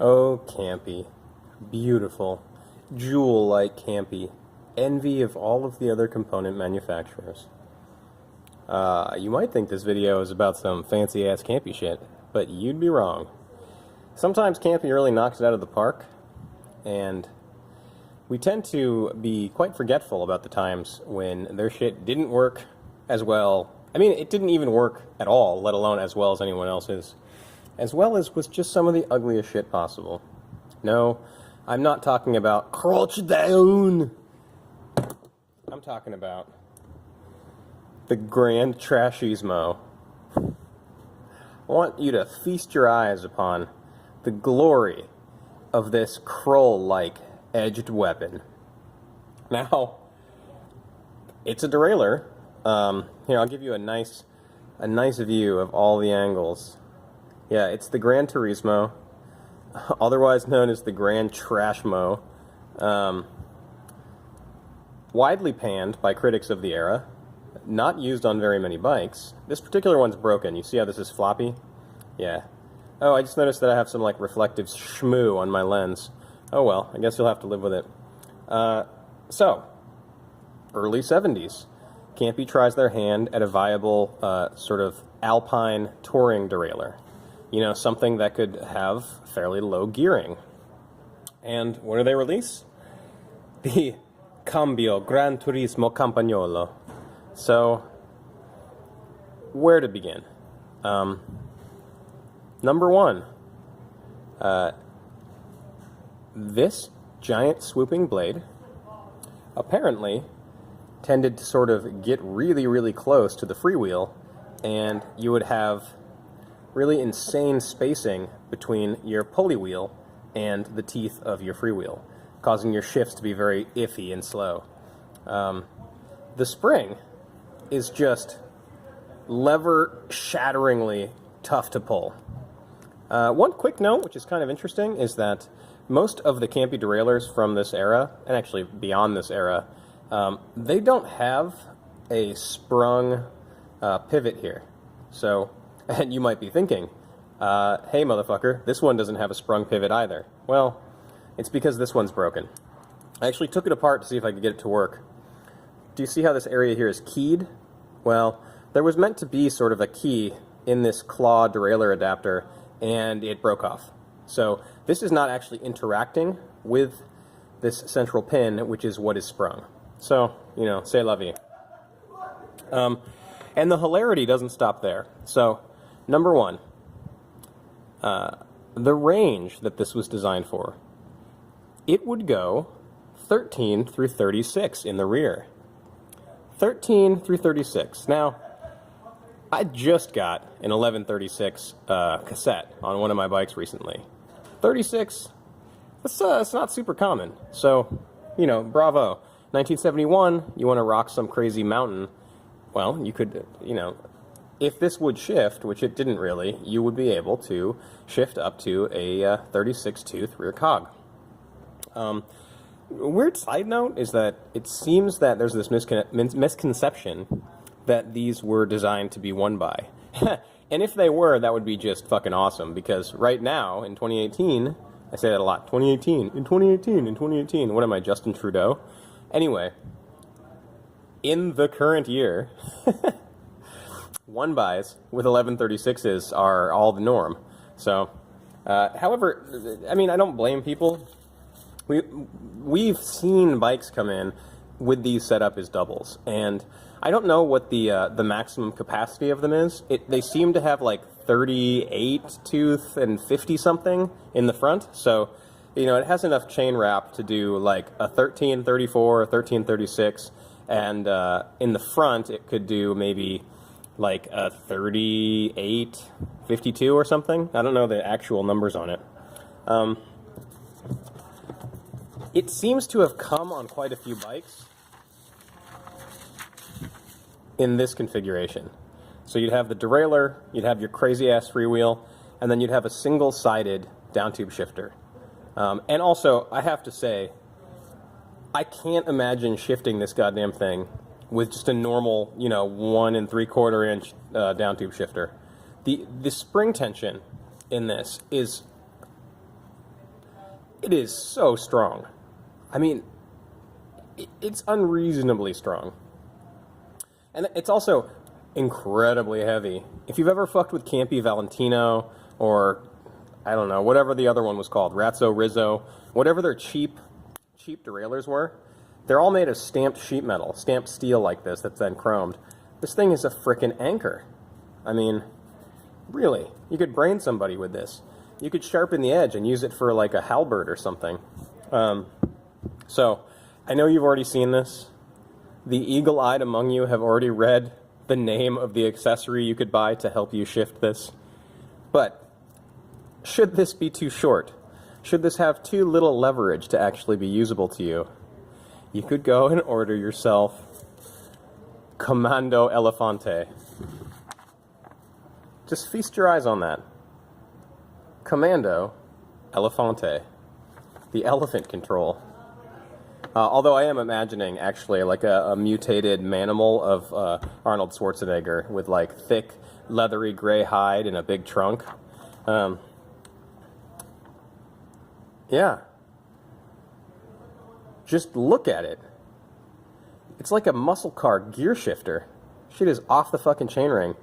Oh, Campy. Beautiful. Jewel-like Campy. Envy of all of the other component manufacturers. You might think this video is about some fancy-ass Campy shit, but you'd be wrong. Sometimes Campy really knocks it out of the park, and we tend to be quite forgetful about the times when their shit didn't work as well. I mean, it didn't even work at all, let alone as well as anyone else's. As well as with just some of the ugliest shit possible. No, I'm not talking about crouch down. I'm talking about the Grand Trashismo. I want you to feast your eyes upon the glory of this Kroll-like edged weapon. Now, it's a derailleur. Here, I'll give you a nice view of all the angles. Yeah, it's the Gran Turismo, otherwise known as the Grand Trashmo. Widely panned by critics of the era, not used on very many bikes. This particular one's broken. You see how this is floppy? Yeah. Oh, I just noticed that I have some like reflective shmoo on my lens. Oh well, I guess you'll have to live with it. So, early 70s. Campy tries their hand at a viable sort of alpine touring derailleur. You know, something that could have fairly low gearing. And what do they release? The Cambio Gran Turismo Campagnolo. So, where to begin? Number one, this giant swooping blade apparently tended to sort of get really, really close to the freewheel, and you would have really insane spacing between your pulley wheel and the teeth of your freewheel, causing your shifts to be very iffy and slow. The spring is just lever-shatteringly tough to pull. One quick note, which is kind of interesting, is that most of the Campy derailleurs from this era, and actually beyond this era, they don't have a sprung pivot here. So, and you might be thinking, hey motherfucker, this one doesn't have a sprung pivot either. Well, it's because this one's broken. I actually took it apart to see if I could get it to work. Do you see how this area here is keyed? Well, there was meant to be sort of a key in this claw derailleur adapter, and it broke off. So this is not actually interacting with this central pin, which is what is sprung. So, you know, c'est la vie. And the hilarity doesn't stop there. So, number one, the range that this was designed for, it would go 13 through 36 in the rear. 13 through 36. Now, I just got an 1136 cassette on one of my bikes recently. 36, it's not super common. So, you know, bravo. 1971, you want to rock some crazy mountain, well, you could, you know, if this would shift, which it didn't really, you would be able to shift up to a 36-tooth rear cog. Weird side note is that it seems that there's this misconception that these were designed to be one by. And if they were, that would be just fucking awesome, because right now, in 2018, I say that a lot, 2018, what am I, Justin Trudeau? Anyway, in the current year, one bys with 1136s are all the norm. So, however, I mean, I don't blame people. We've seen bikes come in with these set up as doubles, and I don't know what the maximum capacity of them is. They seem to have like 38 tooth and 50 something in the front, so you know it has enough chain wrap to do like a 1334, 1336, and in the front it could do maybe like a 3852 or something. I don't know the actual numbers on it. It seems to have come on quite a few bikes in this configuration. So you'd have the derailleur, you'd have your crazy-ass freewheel, and then you'd have a single-sided down-tube shifter. And also, I have to say, I can't imagine shifting this goddamn thing with just a normal, you know, 1 3/4 inch down-tube shifter. The spring tension in this is It is so strong. I mean, it's unreasonably strong. And it's also incredibly heavy. If you've ever fucked with Campy Valentino, or, I don't know, whatever the other one was called, Razzo Rizzo, whatever their cheap derailleurs were, they're all made of stamped sheet metal, stamped steel like this that's then chromed. This thing is a frickin' anchor. I mean, really, you could brain somebody with this. You could sharpen the edge and use it for like a halberd or something. So, I know you've already seen this. The eagle-eyed among you have already read the name of the accessory you could buy to help you shift this. But, should this be too short? Should this have too little leverage to actually be usable to you? You could go and order yourself Comando Elefante. Just feast your eyes on that. Commando Elefante. The elephant control. Although I am imagining, actually, like a mutated manimal of Arnold Schwarzenegger with, like, thick, leathery gray hide and a big trunk. Yeah. Just look at it. It's like a muscle car gear shifter. Shit is off the fucking chainring.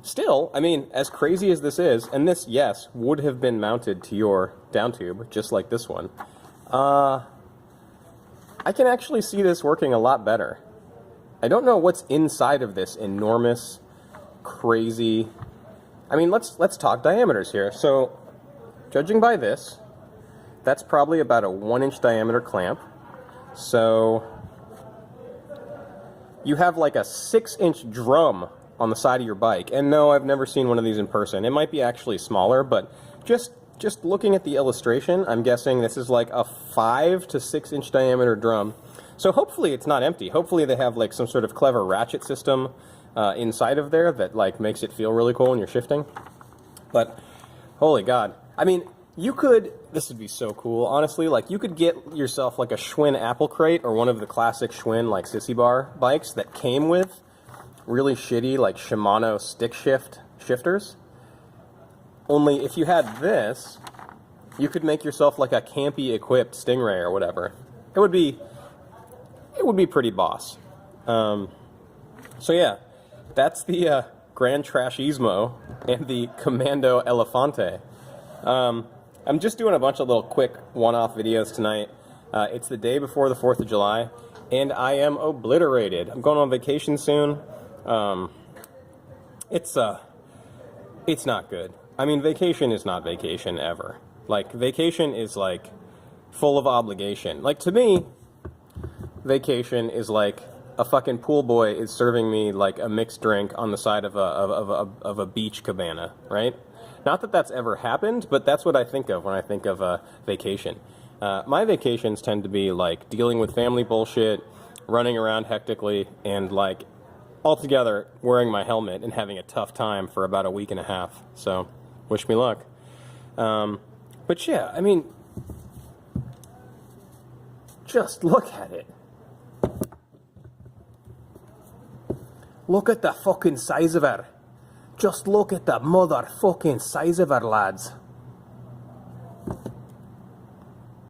Still, I mean, as crazy as this is, and this, yes, would have been mounted to your down tube, just like this one. I can actually see this working a lot better. I don't know what's inside of this enormous, crazy... I mean, let's talk diameters here. So, judging by this, that's probably about a 1-inch diameter clamp. So, you have like a 6-inch drum on the side of your bike. And no, I've never seen one of these in person. It might be actually smaller, but just looking at the illustration, I'm guessing this is like a 5 to 6-inch diameter drum. So hopefully it's not empty. Hopefully they have like some sort of clever ratchet system inside of there that like makes it feel really cool when you're shifting. But holy God. I mean, you could, this would be so cool, honestly, like you could get yourself like a Schwinn Apple Crate or one of the classic Schwinn like Sissy Bar bikes that came with really shitty like Shimano stick shifters. Only if you had this, you could make yourself like a campy equipped Stingray or whatever. It would be pretty boss. So yeah, that's the Grand Trashismo and the Commando Elefante. I'm just doing a bunch of little quick one-off videos tonight. It's the day before the 4th of July, and I am obliterated. I'm going on vacation soon. It's not good. I mean, vacation is not vacation ever. Like, vacation is, like, full of obligation. Like, to me, vacation is like a fucking pool boy is serving me, like, a mixed drink on the side of a beach cabana, right? Not that that's ever happened, but that's what I think of when I think of a vacation. My vacations tend to be, like, dealing with family bullshit, running around hectically, and, like, altogether wearing my helmet and having a tough time for about a week and a half. So, wish me luck. But yeah, I mean, just look at it. Look at the fucking size of her. Just look at the motherfucking size of her, lads.